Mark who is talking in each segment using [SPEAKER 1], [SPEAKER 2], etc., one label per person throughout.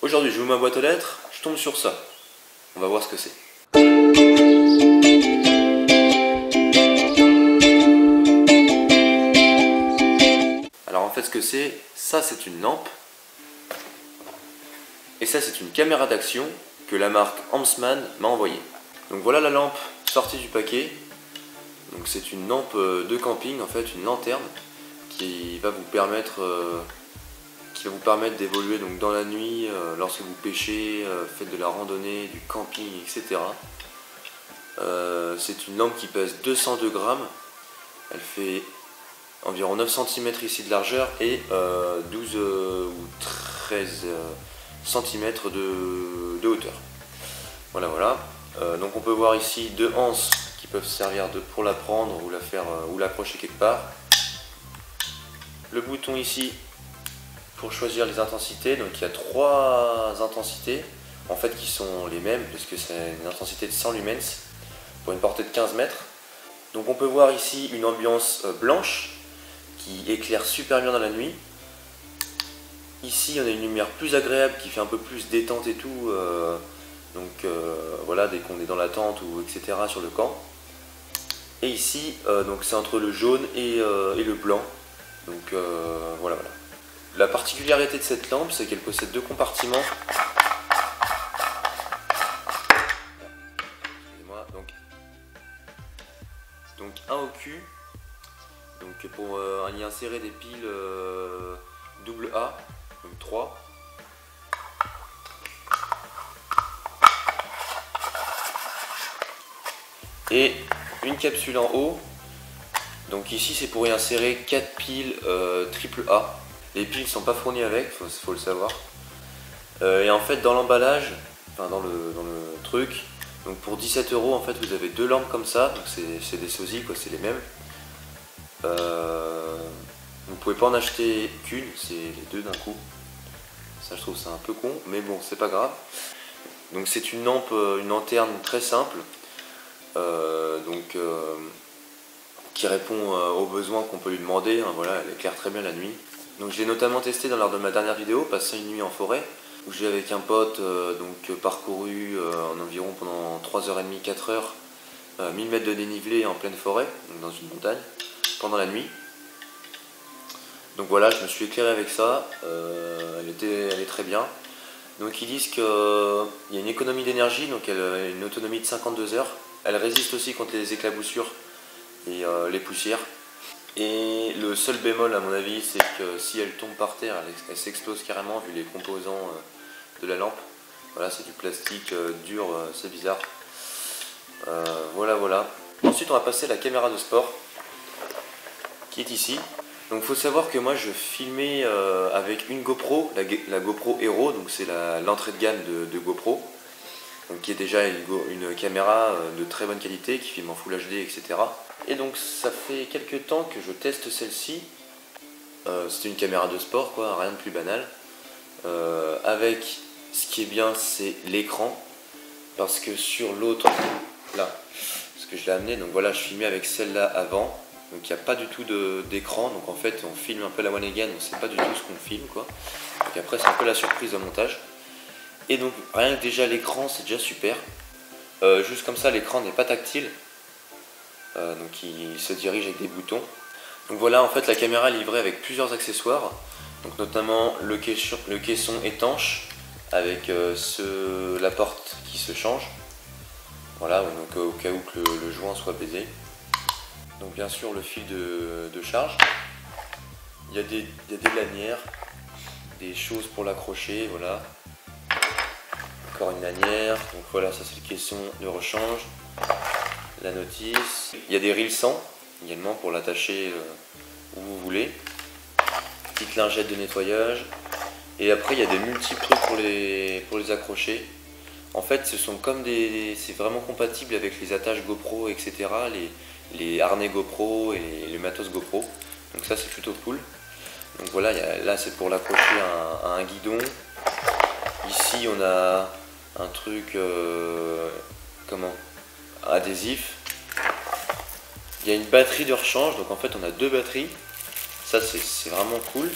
[SPEAKER 1] Aujourd'hui, je ouvre ma boîte aux lettres, je tombe sur ça. On va voir ce que c'est. Alors en fait, ce que c'est, ça c'est une lampe. Et ça c'est une caméra d'action que la marque Amsman m'a envoyée. Donc voilà la lampe sortie du paquet. Donc c'est une lampe de camping, en fait une lanterne qui va vous permettre d'évoluer donc dans la nuit lorsque vous pêchez, faites de la randonnée, du camping, etc. C'est une lampe qui pèse 202 grammes. Elle fait environ 9 cm ici de largeur et 12 ou 13 cm de hauteur. Voilà. Donc on peut voir ici deux anses qui peuvent servir pour la prendre ou l'accrocher quelque part. Le bouton ici pour choisir les intensités. Donc il y a 3 intensités en fait qui sont les mêmes puisque c'est une intensité de 100 lumens pour une portée de 15 mètres. Donc on peut voir ici une ambiance blanche qui éclaire super bien dans la nuit. Ici on a une lumière plus agréable qui fait un peu plus détente et tout. Voilà, dès qu'on est dans la tente ou etc. sur le camp. Et ici donc c'est entre le jaune et le blanc. Donc voilà. La particularité de cette lampe, c'est qu'elle possède 2 compartiments. Excusez-moi, donc un au cul, donc pour y insérer des piles AA, donc 3. Et une capsule en haut. Donc ici c'est pour y insérer 4 piles AAA. Les piles ne sont pas fournies avec, faut le savoir. Et en fait dans l'emballage, enfin dans le truc, donc pour 17 € en fait vous avez 2 lampes comme ça, donc c'est des sosies quoi, c'est les mêmes. Vous pouvez pas en acheter qu'une, c'est les deux d'un coup. Ça je trouve ça un peu con, mais bon c'est pas grave. Donc c'est une lampe, une lanterne très simple, qui répond aux besoins qu'on peut lui demander, hein, voilà, elle éclaire très bien la nuit. Donc je l'ai notamment testé lors de ma dernière vidéo, passer une nuit en forêt, où j'ai avec un pote parcouru en environ pendant 3h30, 4h, 1000 mètres de dénivelé en pleine forêt, donc dans une montagne, pendant la nuit. Donc voilà, je me suis éclairé avec ça, elle est très bien. Donc ils disent qu'il y a une économie d'énergie, donc elle a une autonomie de 52 heures. Elle résiste aussi contre les éclaboussures et les poussières. Et le seul bémol à mon avis, c'est que si elle tombe par terre, elle s'explose carrément vu les composants de la lampe. Voilà, c'est du plastique dur, c'est bizarre. Voilà. Ensuite on va passer à la caméra de sport qui est ici. Donc il faut savoir que moi je filmais avec une GoPro, la GoPro Hero, donc c'est l'entrée de gamme de GoPro. Donc qui est déjà une caméra de très bonne qualité, qui filme en Full HD, etc. Et donc ça fait quelques temps que je teste celle-ci. C'est une caméra de sport, quoi, rien de plus banal. Avec, ce qui est bien, c'est l'écran. Parce que sur l'autre, là, ce que je l'ai amené, donc voilà, je filmais avec celle-là avant. Donc il n'y a pas du tout d'écran. Donc en fait, on filme un peu la one again, on ne sait pas du tout ce qu'on filme, quoi. Donc après, c'est un peu la surprise au montage. Et donc rien que déjà l'écran, c'est déjà super. Juste comme ça, l'écran n'est pas tactile. Donc il se dirige avec des boutons. Donc voilà, en fait la caméra est livrée avec plusieurs accessoires, donc notamment le caisson étanche avec la porte qui se change, voilà, donc au cas où que le joint soit baisé. Donc bien sûr le fil de charge, il y a des lanières, des choses pour l'accrocher, voilà, encore une lanière, donc voilà, ça c'est le caisson de rechange. La notice, il y a des rilsans également pour l'attacher où vous voulez, petite lingette de nettoyage, et après il y a des multiples trucs pour les accrocher. En fait ce sont comme c'est vraiment compatible avec les attaches GoPro, etc., les harnais GoPro et les matos GoPro, donc ça c'est plutôt cool. Donc voilà, là c'est pour l'accrocher à un guidon. Ici on a un truc adhésif. Il y a une batterie de rechange, donc en fait on a 2 batteries. Ça c'est vraiment cool.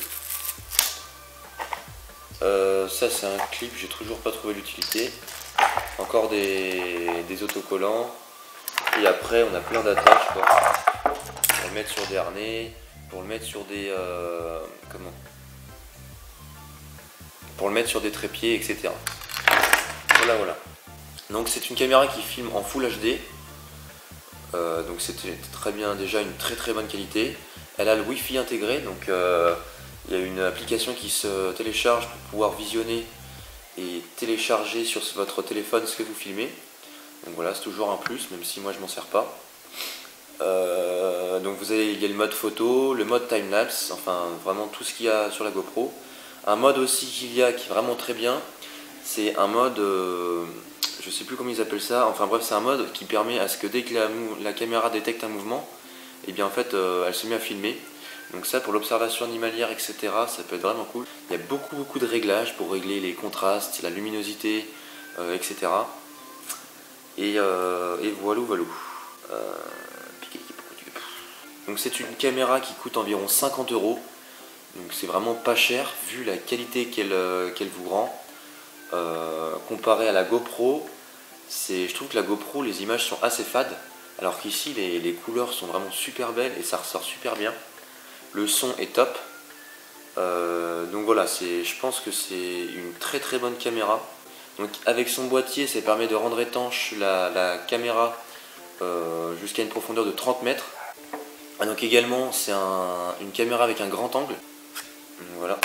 [SPEAKER 1] Ça c'est un clip, j'ai toujours pas trouvé l'utilité. Encore des autocollants. Et après on a plein d'attaches quoi. Pour le mettre sur des harnais, pour le mettre sur des pour le mettre sur des trépieds, etc. Voilà. Donc c'est une caméra qui filme en Full HD. Donc c'était très bien, déjà une très bonne qualité. Elle a le Wi-Fi intégré, donc il y a une application qui se télécharge pour pouvoir visionner et télécharger sur votre téléphone ce que vous filmez. Donc voilà, c'est toujours un plus, même si moi je m'en sers pas. Donc il y a le mode photo, le mode time-lapse, enfin vraiment tout ce qu'il y a sur la GoPro. Un mode aussi qu'il y a qui est vraiment très bien, c'est un mode, je sais plus comment ils appellent ça, enfin bref c'est un mode qui permet à ce que dès que la caméra détecte un mouvement, et bien en fait elle se met à filmer. Donc ça pour l'observation animalière etc, ça peut être vraiment cool. Il y a beaucoup de réglages pour régler les contrastes, la luminosité, etc. Et voilà. Donc c'est une caméra qui coûte environ 50 €. Donc c'est vraiment pas cher vu la qualité qu'elle vous rend. Comparé à la GoPro, je trouve que la GoPro les images sont assez fades. Alors qu'ici les couleurs sont vraiment super belles et ça ressort super bien. Le son est top. Donc voilà, je pense que c'est une très bonne caméra. Donc avec son boîtier, ça permet de rendre étanche la caméra jusqu'à une profondeur de 30 mètres. Donc également, c'est une caméra avec un grand angle. Donc voilà.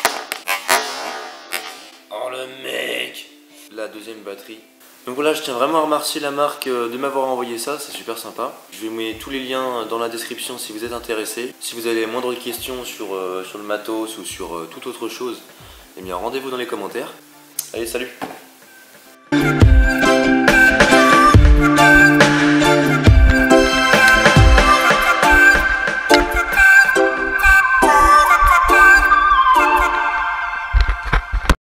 [SPEAKER 1] Oh le mec! La deuxième batterie. Donc voilà, je tiens vraiment à remercier la marque de m'avoir envoyé ça, c'est super sympa. Je vais vous mettre tous les liens dans la description si vous êtes intéressé. Si vous avez les moindres questions sur le matos ou sur toute autre chose, eh bien rendez-vous dans les commentaires. Allez, salut!